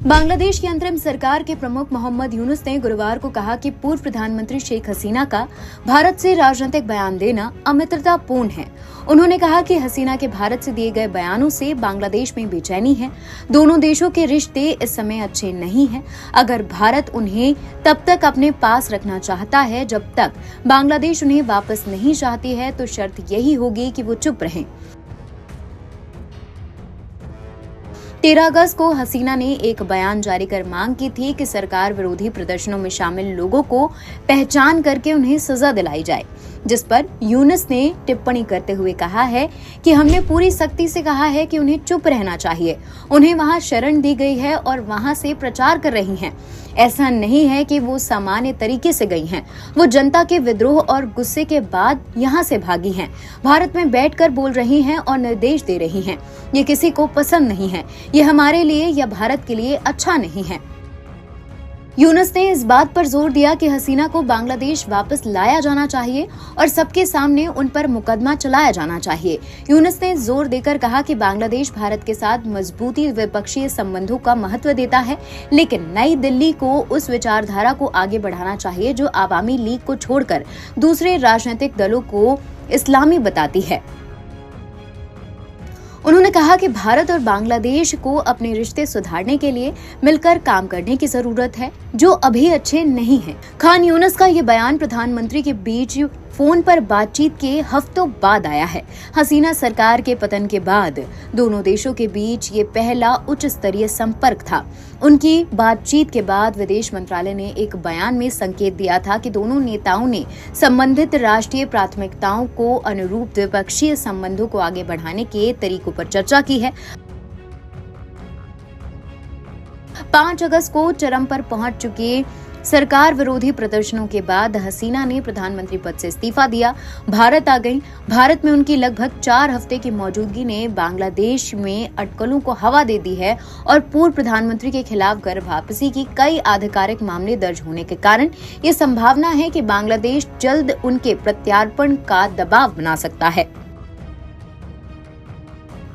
बांग्लादेश की अंतरिम सरकार के प्रमुख मोहम्मद यूनुस ने गुरुवार को कहा कि पूर्व प्रधानमंत्री शेख हसीना का भारत से राजनीतिक बयान देना अमित्रतापूर्ण है। उन्होंने कहा कि हसीना के भारत से दिए गए बयानों से बांग्लादेश में बेचैनी है। दोनों देशों के रिश्ते इस समय अच्छे नहीं हैं। अगर भारत उन्हें तब तक अपने पास रखना चाहता है जब तक बांग्लादेश उन्हें वापस नहीं चाहती है, तो शर्त यही होगी कि वो चुप रहें। 13 अगस्त को हसीना ने एक बयान जारी कर मांग की थी कि सरकार विरोधी प्रदर्शनों में शामिल लोगों को पहचान करके उन्हें सजा दिलाई जाए, जिस पर यूनुस ने टिप्पणी करते हुए कहा है कि हमने पूरी सख्ती से कहा है कि उन्हें चुप रहना चाहिए। उन्हें वहां शरण दी गई है और वहां से प्रचार कर रही हैं। ऐसा नहीं है कि वो सामान्य तरीके से गई हैं। वो जनता के विद्रोह और गुस्से के बाद यहाँ से भागी हैं। भारत में बैठकर बोल रही हैं और निर्देश दे रही हैं। ये किसी को पसंद नहीं है। ये हमारे लिए या भारत के लिए अच्छा नहीं है। यूनुस ने इस बात पर जोर दिया कि हसीना को बांग्लादेश वापस लाया जाना चाहिए और सबके सामने उन पर मुकदमा चलाया जाना चाहिए। यूनुस ने जोर देकर कहा कि बांग्लादेश भारत के साथ मजबूती द्विपक्षीय संबंधों का महत्व देता है, लेकिन नई दिल्ली को उस विचारधारा को आगे बढ़ाना चाहिए जो आवामी लीग को छोड़कर दूसरे राजनीतिक दलों को इस्लामी बताती है। उन्होंने कहा कि भारत और बांग्लादेश को अपने रिश्ते सुधारने के लिए मिलकर काम करने की जरूरत है, जो अभी अच्छे नहीं हैं। खान यूनुस का ये बयान प्रधानमंत्री के बीच फोन पर बातचीत के हफ्तों बाद आया है। हसीना सरकार के पतन के बाद दोनों देशों के बीच ये पहला उच्च स्तरीय संपर्क था। उनकी बातचीत के बाद विदेश मंत्रालय ने एक बयान में संकेत दिया था कि दोनों नेताओं ने संबंधित राष्ट्रीय प्राथमिकताओं को अनुरूप द्विपक्षीय संबंधों को आगे बढ़ाने के तरीकों पर चर्चा की है। 5 अगस्त को चरम पर पहुंच चुके सरकार विरोधी प्रदर्शनों के बाद हसीना ने प्रधानमंत्री पद से इस्तीफा दिया, भारत आ गईं। भारत में उनकी लगभग 4 हफ्ते की मौजूदगी ने बांग्लादेश में अटकलों को हवा दे दी है और पूर्व प्रधानमंत्री के खिलाफ घर वापसी की कई आधिकारिक मामले दर्ज होने के कारण ये संभावना है कि बांग्लादेश जल्द उनके प्रत्यार्पण का दबाव बना सकता है।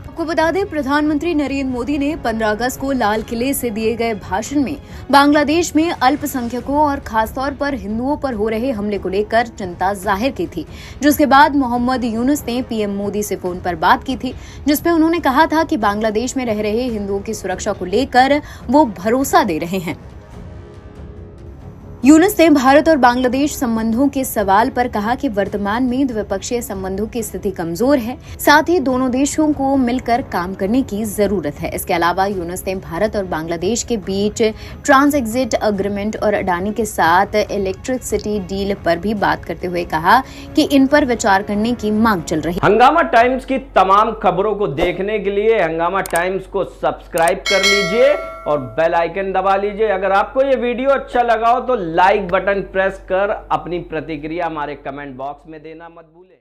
आपको बता दें, प्रधानमंत्री नरेंद्र मोदी ने 15 अगस्त को लाल किले से दिए गए भाषण में बांग्लादेश में अल्पसंख्यकों और खासतौर पर हिंदुओं पर हो रहे हमले को लेकर चिंता जाहिर की थी, जिसके बाद मोहम्मद यूनुस ने पीएम मोदी से फोन पर बात की थी, जिसमें उन्होंने कहा था कि बांग्लादेश में रह रहे हिंदुओं की सुरक्षा को लेकर वो भरोसा दे रहे हैं। यूनुस ने भारत और बांग्लादेश संबंधों के सवाल पर कहा कि वर्तमान में द्विपक्षीय संबंधों की स्थिति कमजोर है, साथ ही दोनों देशों को मिलकर काम करने की जरूरत है। इसके अलावा यूनुस ने भारत और बांग्लादेश के बीच ट्रांस एग्जिट एग्रीमेंट और अडानी के साथ इलेक्ट्रिसिटी डील पर भी बात करते हुए कहा कि इन पर विचार करने की मांग चल रही है। हंगामा टाइम्स की तमाम खबरों को देखने के लिए हंगामा टाइम्स को सब्सक्राइब कर लीजिए और बेल आइकन दबा लीजिए। अगर आपको ये वीडियो अच्छा लगा हो तो लाइक बटन प्रेस कर अपनी प्रतिक्रिया हमारे कमेंट बॉक्स में देना मत भूलें।